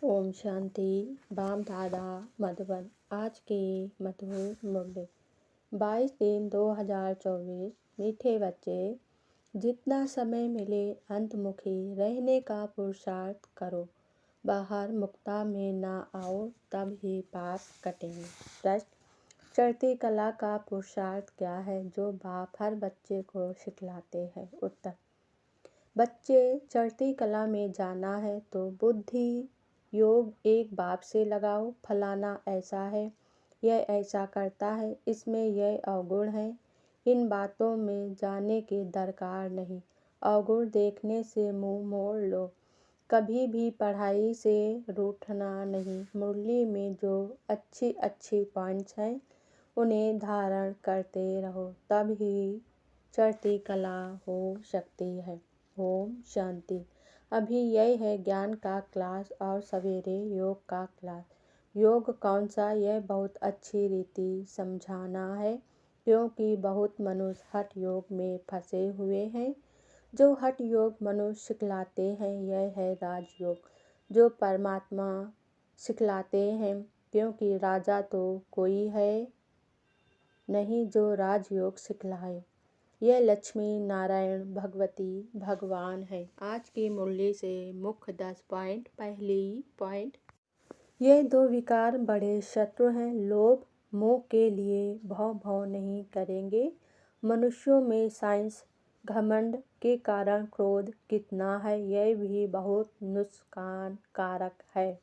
Om Shanti. Balm दादा मधुबन। आज की मधुर मुरली 22/3/2024। मीठे बच्चे, जितना समय मिले अंतमुखी रहने का पुरुषार्थ करो। बाहर मुक्ता में ना आओ, तब ही पाप कटेंगे। प्रश्न: चढ़ती कला का पुरुषार्थ क्या है जो बाप हर बच्चे को सिखलाते हैं? उत्तर: बच्चे, चढ़ती कला में जाना है तो बुद्धि योग एक बाप से लगाओ। फलाना ऐसा है, यह ऐसा करता है, इसमें यह अवगुण है। इन बातों में जाने की दरकार नहीं। अवगुण देखने से मुंह मोड़ लो। कभी भी पढ़ाई से रूठना नहीं। मुरली में जो अच्छी अच्छी पॉइंट्स हैं उन्हें धारण करते रहो, तब ही चढ़ती कला हो सकती है। ओम शांति। अभी यह है ज्ञान का क्लास और सवेरे योग का क्लास। योग कौन सा, यह बहुत अच्छी रीति समझाना है, क्योंकि बहुत मनुष्य हठ योग में फंसे हुए हैं। जो हठ योग मनुष्य सिखलाते हैं यह है राजयोग, जो परमात्मा सिखलाते हैं, क्योंकि राजा तो कोई है नहीं जो राजयोग सिखलाए। यह लक्ष्मी नारायण भगवती भगवान है। आज की मुरली से मुख्य 10 पॉइंट। पहली पॉइंट: ये दो विकार बड़े शत्रु हैं। लोभ मोह के लिए भव नहीं करेंगे। मनुष्यों में साइंस घमंड के कारण क्रोध कितना है, यह भी बहुत नुकसान कारक है।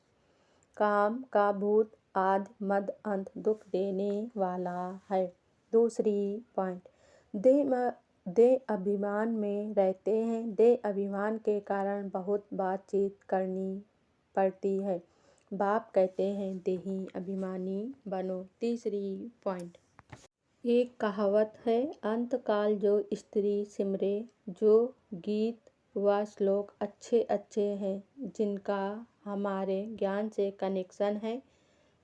काम का भूत आदि मद अंत दुख देने वाला है। दूसरी पॉइंट: देह अभिमान में रहते हैं। देह अभिमान के कारण बहुत बातचीत करनी पड़ती है। बाप कहते हैं देही अभिमानी बनो। तीसरी पॉइंट: एक कहावत है, अंतकाल जो स्त्री सिमरे। जो गीत व श्लोक अच्छे अच्छे हैं, जिनका हमारे ज्ञान से कनेक्शन है,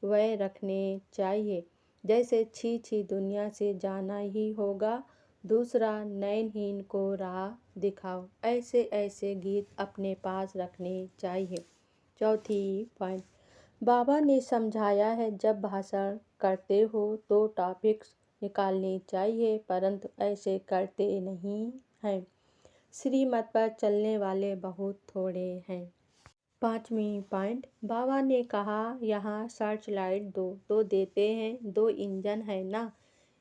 वह रखने चाहिए। जैसे छी छी दुनिया से जाना ही होगा, दूसरा नयनहीन को राह दिखाओ, ऐसे ऐसे गीत अपने पास रखने चाहिए। चौथी पॉइंट: बाबा ने समझाया है, जब भाषण करते हो तो टॉपिक्स निकालने चाहिए, परंतु ऐसे करते नहीं हैं। श्रीमत पर चलने वाले बहुत थोड़े हैं। पांचवी पॉइंट: बाबा ने कहा यहाँ सर्च लाइट दो तो देते हैं, 2 इंजन है ना।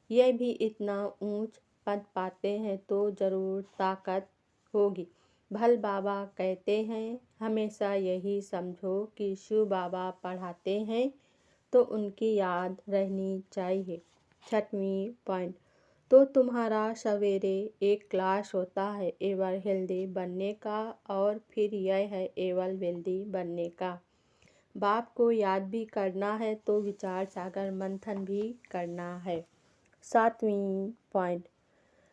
यह भी इतना ऊंच पद पाते हैं तो जरूर ताकत होगी। भल बाबा कहते हैं हमेशा यही समझो कि शिव बाबा पढ़ाते हैं तो उनकी याद रहनी चाहिए। छठवीं पॉइंट: तो तुम्हारा सवेरे एक क्लास होता है एवर हेल्दी बनने का, और फिर यह है एवर वेल्दी बनने का। बाप को याद भी करना है तो विचार सागर मंथन भी करना है। सातवीं पॉइंट: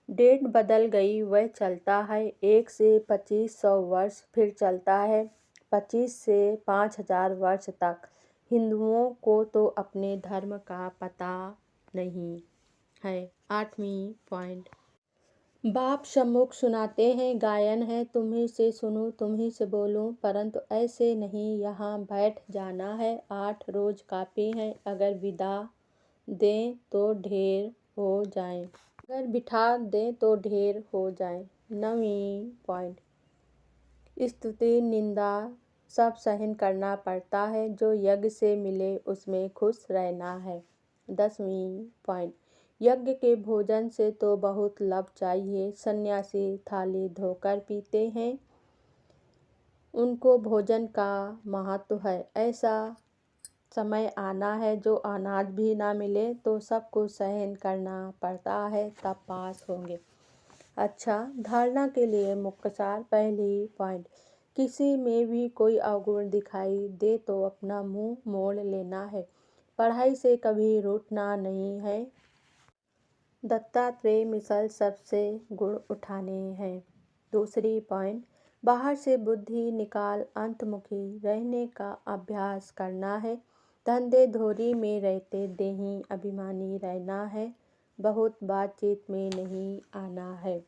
डेट बदल गई, वह चलता है 1 से 2500 वर्ष, फिर चलता है 25 से 5000 वर्ष तक। हिंदुओं को तो अपने धर्म का पता नहीं है। आठवीं पॉइंट: बाप सम्मुख सुनाते हैं, गायन है, तुम्ही से सुनूं तुम्ही से बोलूं, परंतु ऐसे नहीं। यहाँ बैठ जाना है। 8 रोज काफी है, अगर विदा दें तो ढेर हो जाएं, अगर बिठा दें तो ढेर हो जाएं। 9वीं पॉइंट: स्तुति निंदा सब सहन करना पड़ता है, जो यज्ञ से मिले उसमें खुश रहना है। 10वीं पॉइंट: यज्ञ के भोजन से तो बहुत लाभ चाहिए। सन्यासी थाली धोकर पीते हैं, उनको भोजन का महत्व है। ऐसा समय आना है जो अनाज भी ना मिले तो सब कुछ सहन करना पड़ता है, तब पास होंगे। अच्छा, धारणा के लिए मुख्य सार। पहली पॉइंट: किसी में भी कोई अवगुण दिखाई दे तो अपना मुंह मोड़ लेना है। पढ़ाई से कभी रूठना नहीं है। दत्तात्रेय मिसल सबसे गुण उठाने हैं। दूसरी पॉइंट: बाहर से बुद्धि निकाल अंतमुखी रहने का अभ्यास करना है। धंधे धोरी में रहते देही अभिमानी रहना है। बहुत बातचीत में नहीं आना है।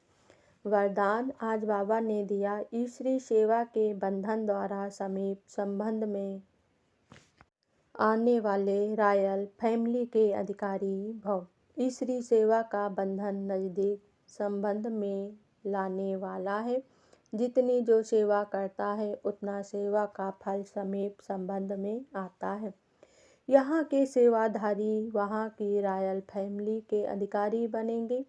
वरदान आज बाबा ने दिया, ईश्वरी सेवा के बंधन द्वारा समीप संबंध में आने वाले रॉयल फैमिली के अधिकारी भव। ईश्वरी सेवा का बंधन नजदीक संबंध में लाने वाला है। जितनी जो सेवा करता है उतना सेवा का फल समीप संबंध में आता है। यहाँ के सेवाधारी वहाँ की रॉयल फैमिली के अधिकारी बनेंगे।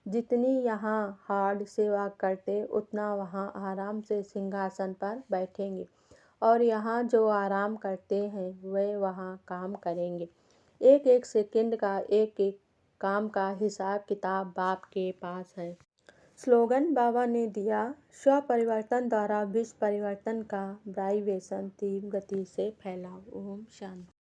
जितनी यहाँ हार्ड सेवा करते उतना वहाँ आराम से सिंहासन पर बैठेंगे और यहाँ जो आराम करते हैं वे वहाँ काम करेंगे। एक एक सेकंड का एक एक काम का हिसाब किताब बाप के पास है। स्लोगन बाबा ने दिया, स्व परिवर्तन द्वारा विश्व परिवर्तन का वाइब्रेशन तीव्र गति से फैलाओ। ओम शांति।